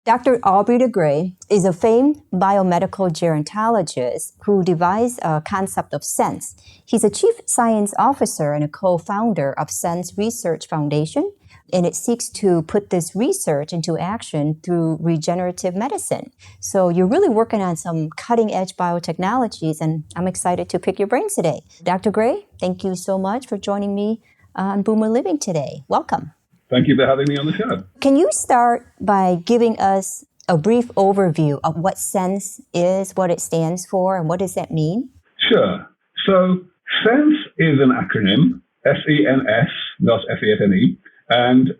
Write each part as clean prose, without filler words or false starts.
Dr. Aubrey de Grey is a famed biomedical gerontologist who devised a concept of SENS. He's a chief science officer and a co-founder of SENS Research Foundation, and it seeks to put this research into action through regenerative medicine. So you're really working on some cutting-edge biotechnologies, and I'm excited to pick your brains today. Dr. Grey, thank you so much for joining me on Boomer Living today. Welcome. Thank you for having me on the show. Can you start by giving us a brief overview of what SENS is, what it stands for, and what does that mean? Sure. So SENS is an acronym, S-E-N-S, not F-E-S-N-E, and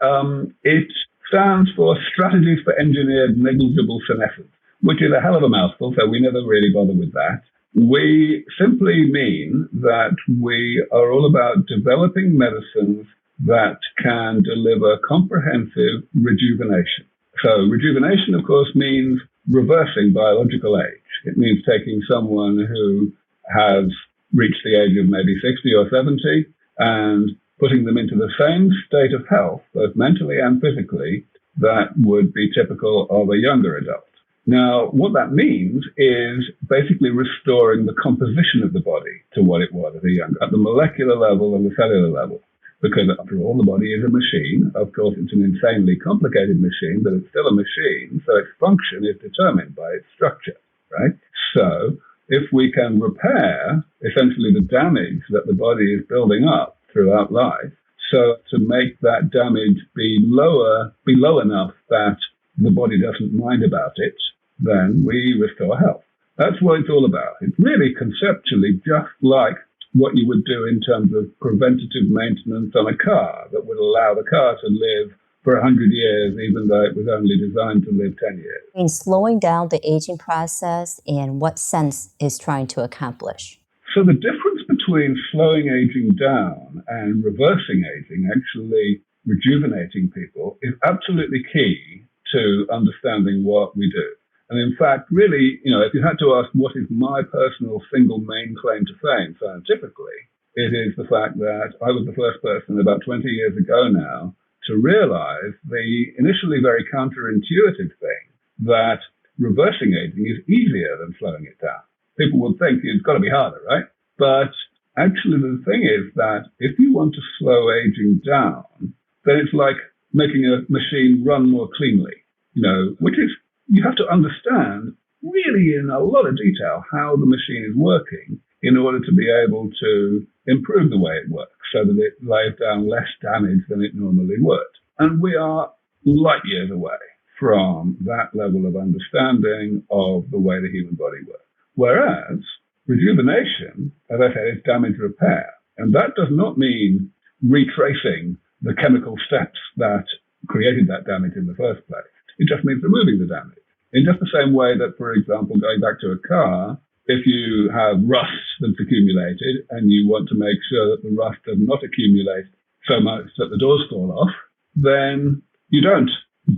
it stands for Strategies for Engineered Negligible Senescence, which is a hell of a mouthful, so we never really bother with that. We simply mean that we are all about developing medicines that can deliver comprehensive rejuvenation. So rejuvenation, of course, means reversing biological age. It means taking someone who has reached the age of maybe 60 or 70 and putting them into the same state of health, both mentally and physically, that would be typical of a younger adult. Now, what that means is basically restoring the composition of the body to what it was at the molecular level and the cellular level. Because after all, the body is a machine. Of course, it's an insanely complicated machine, but it's still a machine. So its function is determined by its structure, right? So if we can repair essentially the damage that the body is building up throughout life, so to make that damage be low enough that the body doesn't mind about it, then we restore health. That's what it's all about. It's really conceptually just like what you would do in terms of preventative maintenance on a car that would allow the car to live for 100 years, even though it was only designed to live 10 years. In slowing down the aging process and what SENS is trying to accomplish. So the difference between slowing aging down and reversing aging, actually rejuvenating people, is absolutely key to understanding what we do. And in fact, really, if you had to ask what is my personal single main claim to fame scientifically, it is the fact that I was the first person about 20 years ago now to realize the initially very counterintuitive thing that reversing aging is easier than slowing it down. People would think it's got to be harder, right? But actually, the thing is that if you want to slow aging down, then it's like making a machine run more cleanly, which is you have to understand really in a lot of detail how the machine is working in order to be able to improve the way it works so that it lays down less damage than it normally would. And we are light years away from that level of understanding of the way the human body works. Whereas rejuvenation, as I said, is damage repair. And that does not mean retracing the chemical steps that created that damage in the first place. It just means removing the damage. In just the same way that, for example, going back to a car, if you have rust that's accumulated and you want to make sure that the rust does not accumulate so much that the doors fall off, then you don't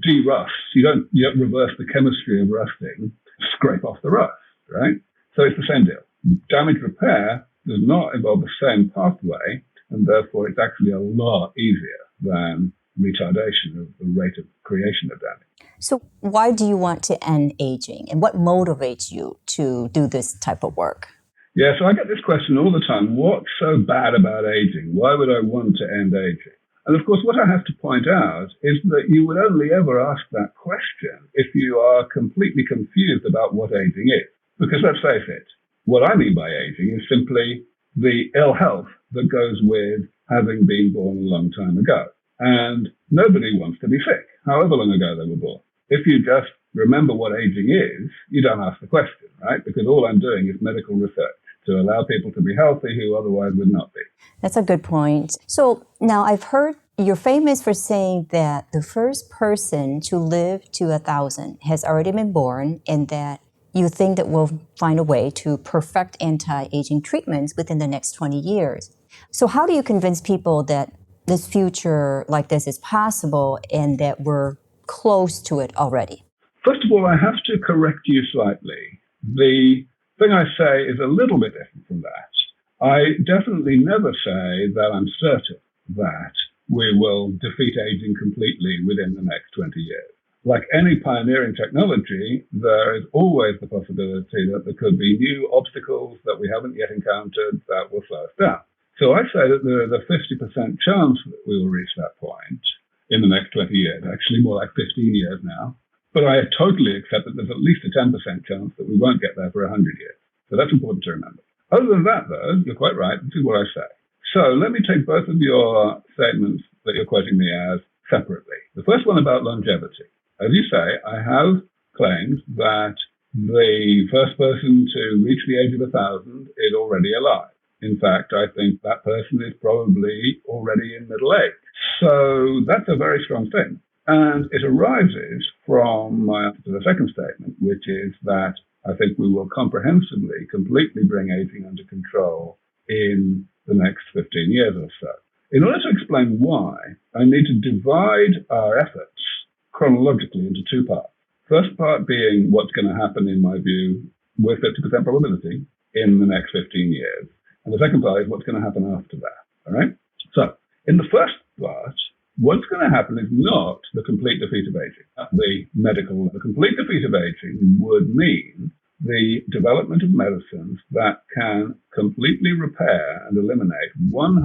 de-rust. You don't reverse the chemistry of rusting, scrape off the rust, right? So it's the same deal. Damage repair does not involve the same pathway, and therefore it's actually a lot easier than retardation of the rate of creation of damage. So why do you want to end aging, and what motivates you to do this type of work? Yeah, so I get this question all the time. What's so bad about aging? Why would I want to end aging? And of course, what I have to point out is that you would only ever ask that question if you are completely confused about what aging is. Because let's face it, what I mean by aging is simply the ill health that goes with having been born a long time ago. And nobody wants to be sick, however long ago they were born. If you just remember what aging is, you don't ask the question, right? Because all I'm doing is medical research to allow people to be healthy who otherwise would not be. That's a good point. So now I've heard you're famous for saying that the first person to live to 1,000 has already been born, and that you think that we'll find a way to perfect anti-aging treatments within the next 20 years. So how do you convince people that this future like this is possible and that we're close to it already? First of all, I have to correct you slightly. The thing I say is a little bit different from that. I definitely never say that I'm certain that we will defeat aging completely within the next 20 years. like any pioneering technology, there is always the possibility that there could be new obstacles that we haven't yet encountered that will slow us down. So I say that there is a 50% chance that we will reach that point in the next 20 years, actually more like 15 years now. But I totally accept that there's at least a 10% chance that we won't get there for 100 years. So that's important to remember. Other than that, though, you're quite right. This is what I say. So let me take both of your statements that you're quoting me as separately. The first one about longevity. As you say, I have claimed that the first person to reach the age of 1,000 is already alive. In fact, I think that person is probably already in middle age. So that's a very strong statement. And it arises from my answer to the second statement, which is that I think we will comprehensively, completely bring aging under control in the next 15 years or so. In order to explain why, I need to divide our efforts chronologically into two parts. First part being what's going to happen, in my view, with 50% probability in the next 15 years. And the second part is what's going to happen after that. All right? So, in the first part, what's going to happen is not the complete defeat of aging. The complete defeat of aging would mean the development of medicines that can completely repair and eliminate 100%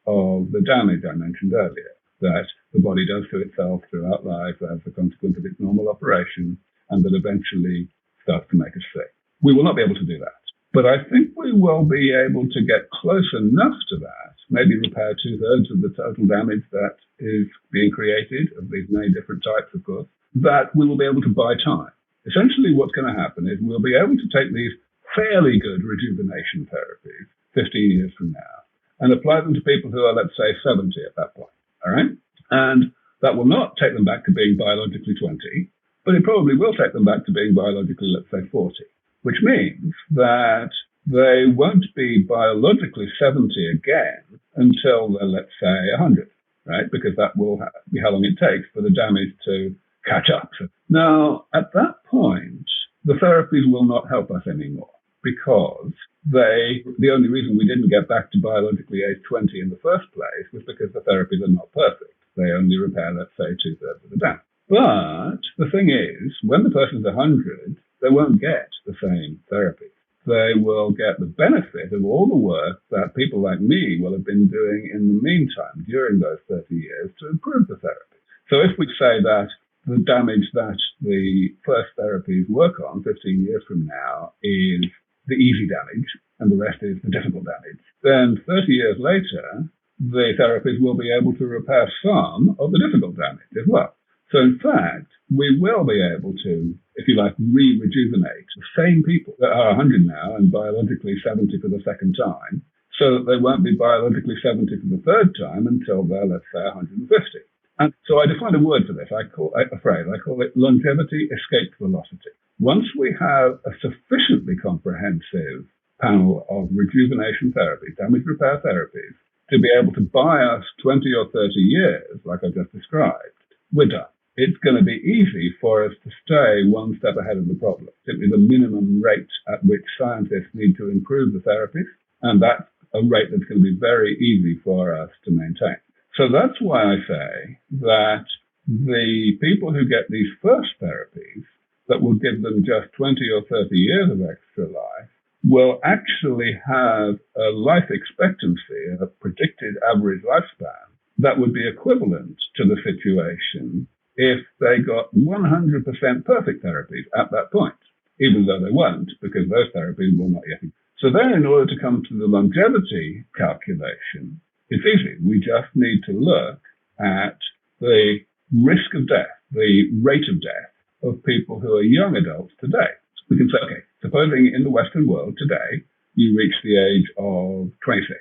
of the damage I mentioned earlier that the body does to itself throughout life as a consequence of its normal operation, and that eventually starts to make us sick. We will not be able to do that. But I think we will be able to get close enough to that, maybe repair 2/3 of the total damage that is being created, of these many different types, of course, that we will be able to buy time. Essentially, what's going to happen is we'll be able to take these fairly good rejuvenation therapies 15 years from now and apply them to people who are, let's say, 70 at that point. All right? And that will not take them back to being biologically 20, but it probably will take them back to being biologically, let's say, 40. Which means that they won't be biologically 70 again until they're, let's say, 100, right? Because that will be how long it takes for the damage to catch up. Now, at that point, the therapies will not help us anymore because the only reason we didn't get back to biologically age 20 in the first place was because the therapies are not perfect. They only repair, let's say, 2/3 of the damage. But the thing is, when the person's 100, they won't get the same therapy. They will get the benefit of all the work that people like me will have been doing in the meantime during those 30 years to improve the therapy. So if we say that the damage that the first therapies work on 15 years from now is the easy damage and the rest is the difficult damage, then 30 years later, the therapies will be able to repair some of the difficult damage as well. So in fact, we will be able to, if you like, rejuvenate the same people that are 100 now and biologically 70 for the second time, so that they won't be biologically 70 for the third time until they're, let's say, 150. And so I define a word for this. I call it longevity escape velocity. Once we have a sufficiently comprehensive panel of rejuvenation therapies, damage repair therapies, to be able to buy us 20 or 30 years, like I just described, we're done. It's going to be easy for us to stay one step ahead of the problem. Simply the minimum rate at which scientists need to improve the therapies, and that's a rate that's going to be very easy for us to maintain. So that's why I say that the people who get these first therapies that will give them just 20 or 30 years of extra life will actually have a life expectancy, a predicted average lifespan, that would be equivalent to the situation if they got 100% perfect therapies at that point, even though they won't, because those therapies will not yet exist. So then in order to come to the longevity calculation, it's easy. We just need to look at the risk of death, the rate of death of people who are young adults today. We can say, okay, supposing in the Western world today, you reach the age of 26,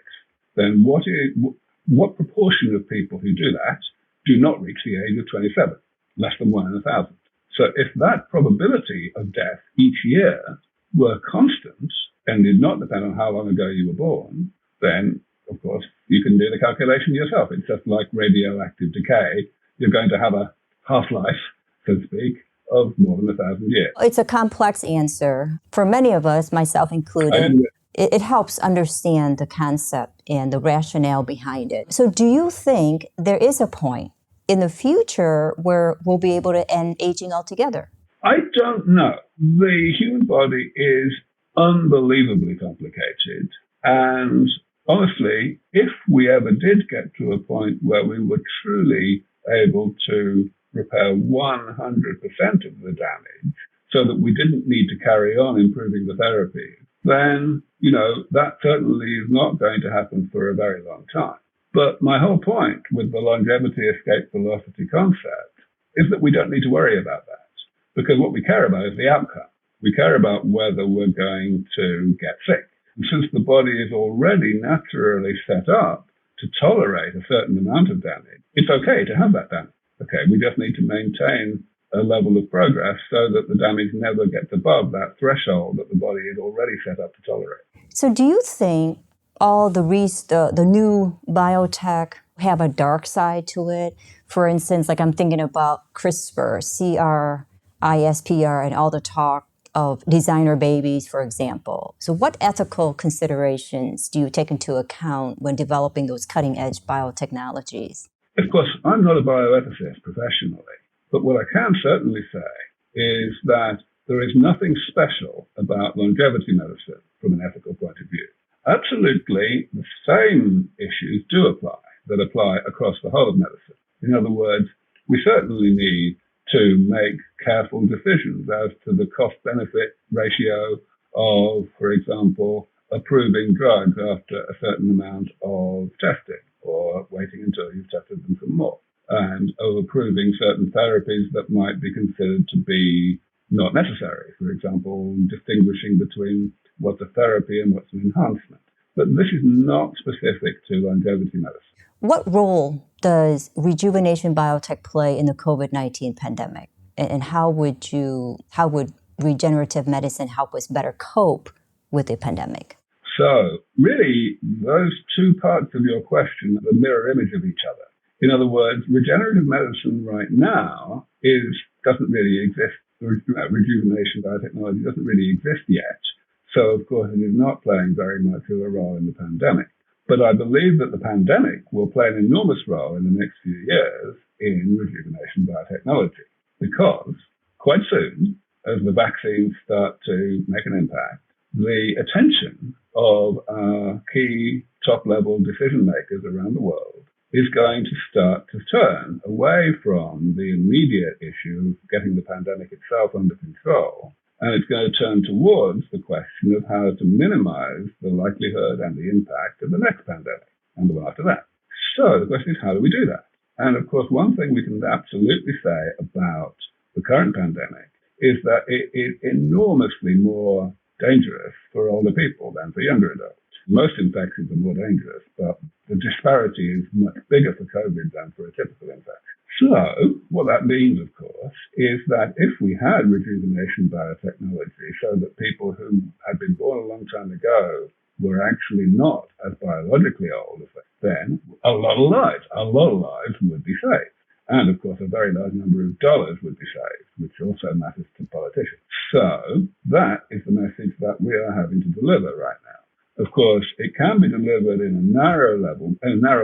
then what proportion of people who do that do not reach the age of 27? Less than 1 in 1,000. So if that probability of death each year were constant and did not depend on how long ago you were born, then, of course, you can do the calculation yourself. It's just like radioactive decay. You're going to have a half-life, so to speak, of more than 1,000 years. It's a complex answer. For many of us, myself included, it helps understand the concept and the rationale behind it. So do you think there is a point in the future where we'll be able to end aging altogether? I don't know. The human body is unbelievably complicated. And honestly, if we ever did get to a point where we were truly able to repair 100% of the damage so that we didn't need to carry on improving the therapy, then, that certainly is not going to happen for a very long time. But my whole point with the longevity escape velocity concept is that we don't need to worry about that, because what we care about is the outcome. We care about whether we're going to get sick. And since the body is already naturally set up to tolerate a certain amount of damage, it's okay to have that damage. Okay, we just need to maintain a level of progress so that the damage never gets above that threshold that the body is already set up to tolerate. So do you think all the new biotech have a dark side to it? For instance, like I'm thinking about CRISPR, CRISPR, and all the talk of designer babies, for example. So what ethical considerations do you take into account when developing those cutting-edge biotechnologies? Of course, I'm not a bioethicist professionally, but what I can certainly say is that there is nothing special about longevity medicine from an ethical point of view. Absolutely, the same issues do apply across the whole of medicine. In other words, we certainly need to make careful decisions as to the cost-benefit ratio of, for example, approving drugs after a certain amount of testing or waiting until you've tested them some more, and of approving certain therapies that might be considered to be not necessary. For example, distinguishing between what's a therapy and what's an enhancement. But this is not specific to longevity medicine. What role does rejuvenation biotech play in the COVID-19 pandemic? And how would regenerative medicine help us better cope with the pandemic? So really, those two parts of your question are the mirror image of each other. In other words, regenerative medicine right now doesn't really exist. Rejuvenation biotechnology doesn't really exist yet. So, of course, it is not playing very much of a role in the pandemic. But I believe that the pandemic will play an enormous role in the next few years in rejuvenation biotechnology, because quite soon, as the vaccines start to make an impact, the attention of our key top-level decision makers around the world is going to start to turn away from the immediate issue of getting the pandemic itself under control, and it's going to turn towards the question of how to minimize the likelihood and the impact of the next pandemic and the one after that. So the question is, how do we do that? And of course, one thing we can absolutely say about the current pandemic is that it is enormously more dangerous for older people than for younger adults. Most infections are more dangerous, but the disparity is much bigger for COVID than for a typical infection. So what that means, of course, is that if we had rejuvenation biotechnology so that people who had been born a long time ago were actually not as biologically old as then, a lot of lives would be saved. And of course, a very large number of dollars would be saved, which also matters to politicians. So that is the message that we are having to deliver right now. Of course, it can be delivered in a narrow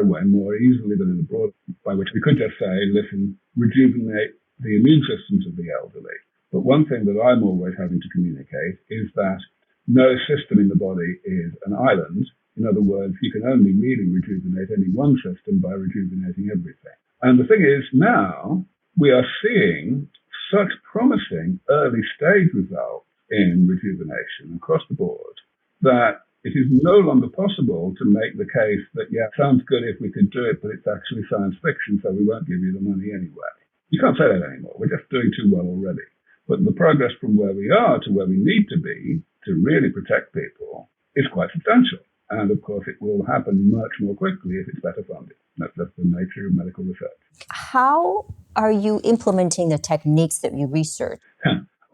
way, more easily than in a broad, by which we could just say, listen, rejuvenate the immune systems of the elderly. But one thing that I'm always having to communicate is that no system in the body is an island. In other words, you can only really rejuvenate any one system by rejuvenating everything. And the thing is, now we are seeing such promising early stage results in rejuvenation across the board that it is no longer possible to make the case that, yeah, sounds good if we could do it, but it's actually science fiction, so we won't give you the money anyway. You can't say that anymore. We're just doing too well already. But the progress from where we are to where we need to be to really protect people is quite substantial. And of course, it will happen much more quickly if it's better funded. That's the nature of medical research. How are you implementing the techniques that you research?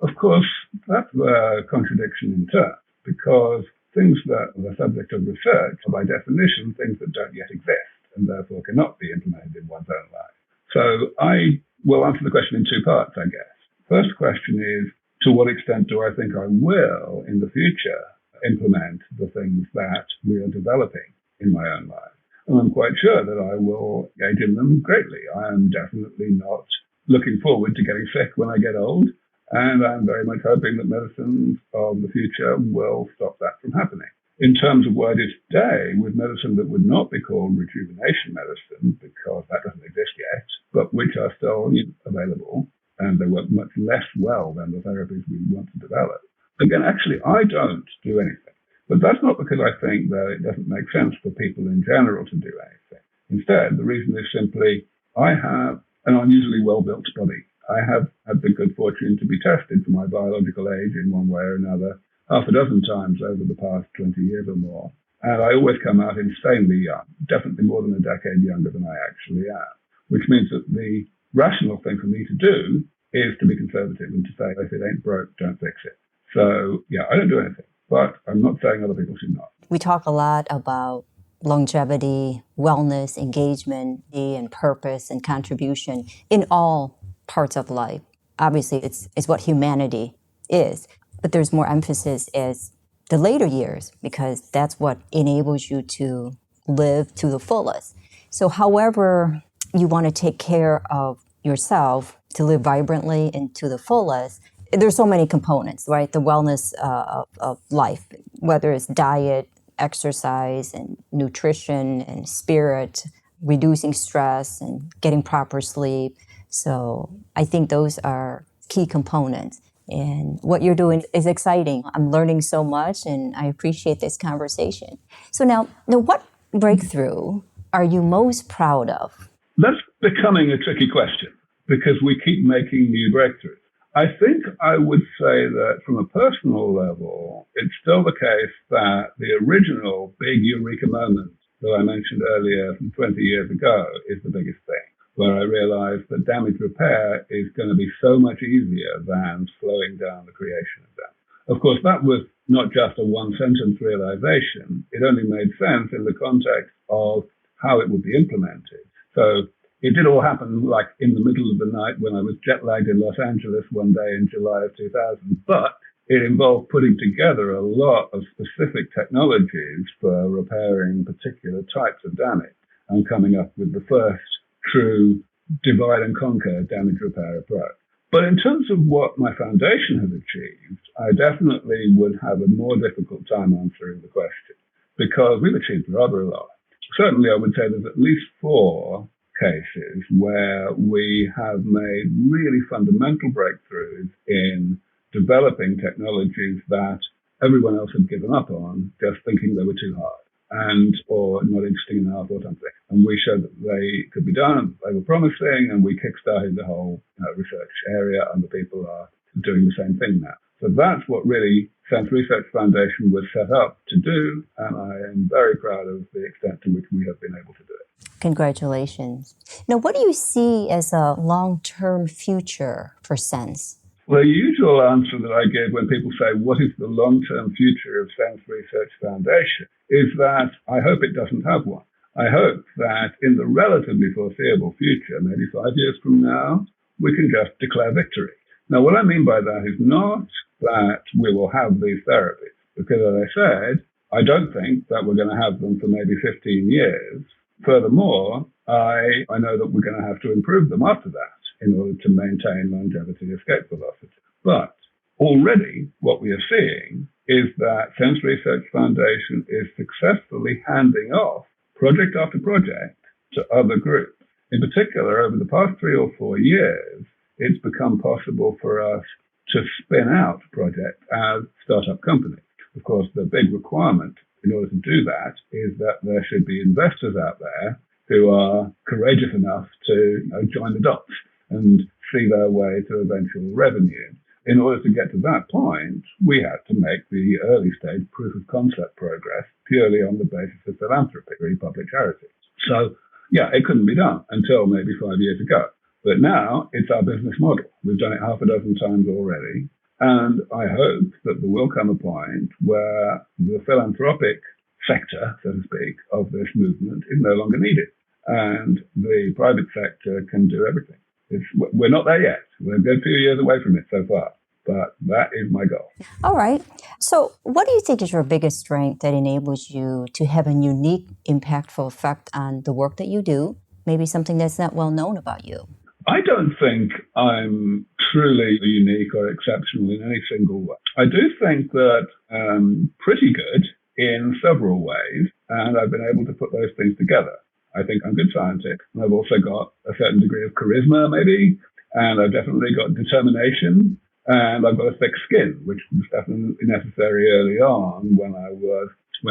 Of course, that's a contradiction in terms, because things that are the subject of research are by definition things that don't yet exist and therefore cannot be implemented in one's own life. So I will answer the question in two parts, I guess. First question is, to what extent do I think I will in the future implement the things that we are developing in my own life? And I'm quite sure that I will engage in them greatly. I am definitely not looking forward to getting sick when I get old. And I'm very much hoping that medicines of the future will stop that from happening. In terms of what it is today, with medicine that would not be called rejuvenation medicine, because that doesn't exist yet, but which are still available, and they work much less well than the therapies we want to develop. Again, actually, I don't do anything. But that's not because I think that it doesn't make sense for people in general to do anything. Instead, the reason is simply I have an unusually well-built body. I have had the good fortune to be tested for my biological age in one way or another half a dozen times over the past 20 years or more. And I always come out insanely young, definitely more than a decade younger than I actually am, which means that the rational thing for me to do is to be conservative and to say, if it ain't broke, don't fix it. So, yeah, I don't do anything, but I'm not saying other people should not. We talk a lot about longevity, wellness, engagement, and purpose and contribution in all parts of life. Obviously, it's what humanity is, but there's more emphasis as the later years because that's what enables you to live to the fullest. So however you want to take care of yourself to live vibrantly and to the fullest, there's so many components, right? The wellness of life, whether it's diet, exercise, and nutrition, and spirit, reducing stress, and getting proper sleep. So I think those are key components. And what you're doing is exciting. I'm learning so much, and I appreciate this conversation. So now what breakthrough are you most proud of? That's becoming a tricky question because we keep making new breakthroughs. I think I would say that from a personal level, it's still the case that the original big eureka moment that I mentioned earlier from 20 years ago is the biggest thing, where I realized that damage repair is going to be so much easier than slowing down the creation of them. Of course, that was not just a one-sentence realization. It only made sense in the context of how it would be implemented. So it did all happen like in the middle of the night when I was jet lagged in Los Angeles one day in July of 2000, but it involved putting together a lot of specific technologies for repairing particular types of damage and coming up with the first true divide and conquer damage repair approach. But in terms of what my foundation has achieved, I definitely would have a more difficult time answering the question because we've achieved rather a lot. Certainly, I would say there's at least 4 cases where we have made really fundamental breakthroughs in developing technologies that everyone else had given up on, just thinking they were too hard and or not interesting enough or something. And we showed that they could be done, they were promising, and we kickstarted the whole research area, and the people are doing the same thing now. So that's what really Sense Research Foundation was set up to do, and I am very proud of the extent to which we have been able to do it. Congratulations. Now, what do you see as a long-term future for Sense? Well, the usual answer that I give when people say, what is the long-term future of Sense Research Foundation, is that I hope it doesn't have one. I hope that in the relatively foreseeable future, maybe 5 years from now, we can just declare victory. Now, what I mean by that is not that we will have these therapies, because as I said, I don't think that we're going to have them for maybe 15 years. Furthermore, I know that we're going to have to improve them after that in order to maintain longevity escape velocity. But already what we are seeing is that Sense Research Foundation is successfully handing off project after project to other groups. In particular, over the past 3 or 4 years, it's become possible for us to spin out projects as startup companies. Of course, the big requirement in order to do that is that there should be investors out there who are courageous enough to join the dots and see their way to eventual revenue. In order to get to that point, we had to make the early stage proof of concept progress purely on the basis of philanthropy, really public charity. So, yeah, it couldn't be done until maybe 5 years ago. But now it's our business model. We've done it half a dozen times already. And I hope that there will come a point where the philanthropic sector, so to speak, of this movement is no longer needed. And the private sector can do everything. We're not there yet. We're a good few years away from it so far. but that is my goal. All right. So, what do you think is your biggest strength that enables you to have a unique, impactful effect on the work that you do? Maybe something that's not well known about you. I don't think I'm truly unique or exceptional in any single way. I do think that I'm pretty good in several ways, and I've been able to put those things together. I think I'm a good scientist, and I've also got a certain degree of charisma, maybe, and I've definitely got determination, and I've got a thick skin, which was definitely necessary early on when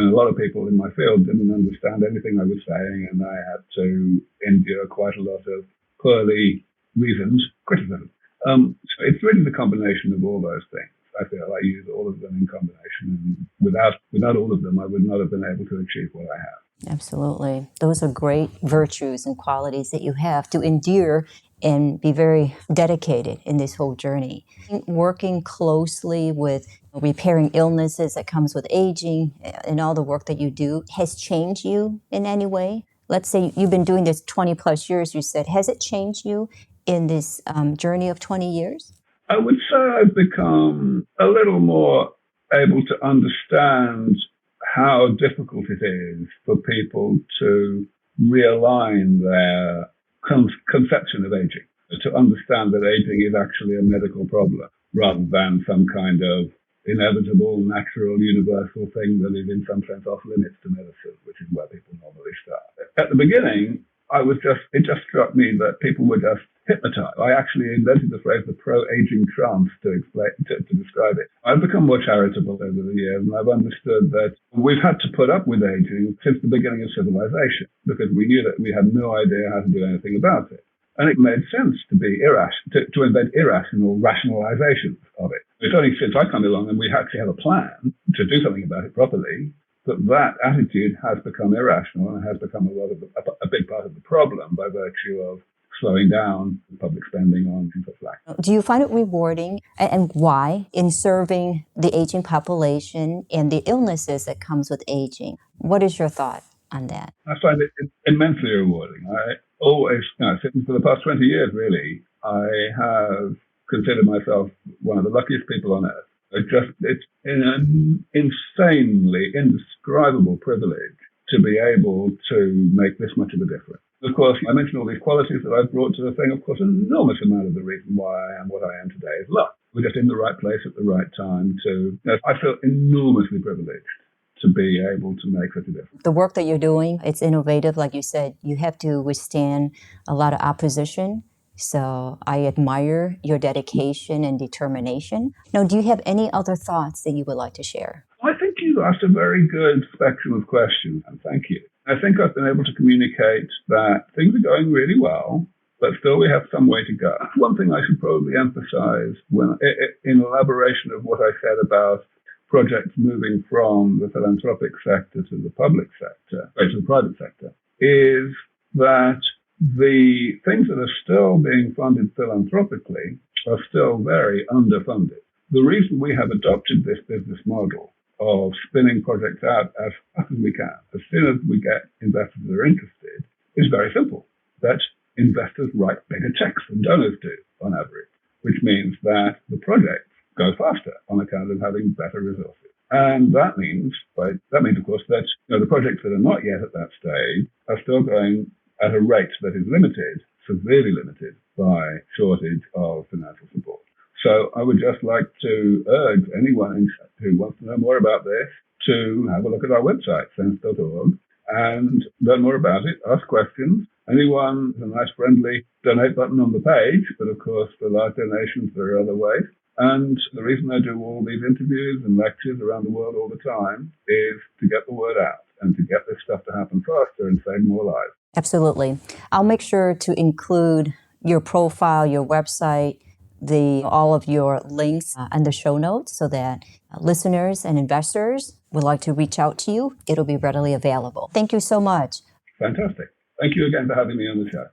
a lot of people in my field didn't understand anything I was saying, and I had to endure quite a lot of poorly reasoned criticism. So it's really the combination of all those things. I feel I use all of them in combination, and without all of them, I would not have been able to achieve what I have. Absolutely. Those are great virtues and qualities that you have to endure and be very dedicated in this whole journey. Working closely with repairing illnesses that comes with aging and all the work that you do has changed you in any way? Let's say you've been doing this 20 plus years, you said. Has it changed you in this journey of 20 years? I would say I've become a little more able to understand how difficult it is for people to realign their conception of aging, to understand that aging is actually a medical problem rather than some kind of inevitable, natural, universal thing that is in some sense off limits to medicine, which is where people normally start. At the beginning, it just struck me that people were just hypnotized. I actually invented the phrase the pro-aging trance to describe it. I've become more charitable over the years, and I've understood that we've had to put up with aging since the beginning of civilization because we knew that we had no idea how to do anything about it. And it made sense to invent irrational rationalizations of it. It's only since I come along and we actually have a plan to do something about it properly that attitude has become irrational and has become a big part of the problem by virtue of slowing down public spending on things like that. Do you find it rewarding, and why, in serving the aging population and the illnesses that comes with aging? What is your thought on that? I find it immensely rewarding. I always, for the past 20 years, really, I have considered myself one of the luckiest people on earth. It's an insanely indescribable privilege to be able to make this much of a difference. Of course, I mentioned all these qualities that I've brought to the thing. Of course, an enormous amount of the reason why I am what I am today is luck. We're just in the right place at the right time I feel enormously privileged to be able to make such a difference. The work that you're doing, it's innovative. Like you said, you have to withstand a lot of opposition. So I admire your dedication and determination. Now, do you have any other thoughts that you would like to share? I think you asked a very good spectrum of questions, and thank you. I think I've been able to communicate that things are going really well, but still we have some way to go. One thing I should probably emphasize in elaboration of what I said about projects moving from the philanthropic sector to the public sector, or to the private sector, is that the things that are still being funded philanthropically are still very underfunded. The reason we have adopted this business model of spinning projects out as fast as we can, as soon as we get investors that are interested, is very simple. That investors write bigger checks than donors do on average, which means that the projects go faster on account of having better resources. And that means, of course, that the projects that are not yet at that stage are still going at a rate that is limited, severely limited, by shortage of financial support. So I would just like to urge anyone who wants to know more about this to have a look at our website, sense.org, and learn more about it, ask questions. Anyone, there's a nice friendly donate button on the page, but of course for large donations there are other ways. And the reason I do all these interviews and lectures around the world all the time is to get the word out and to get this stuff to happen faster and save more lives. Absolutely. I'll make sure to include your profile, your website, all of your links in the show notes so that listeners and investors would like to reach out to you. It'll be readily available. Thank you so much. Fantastic. Thank you again for having me on the show.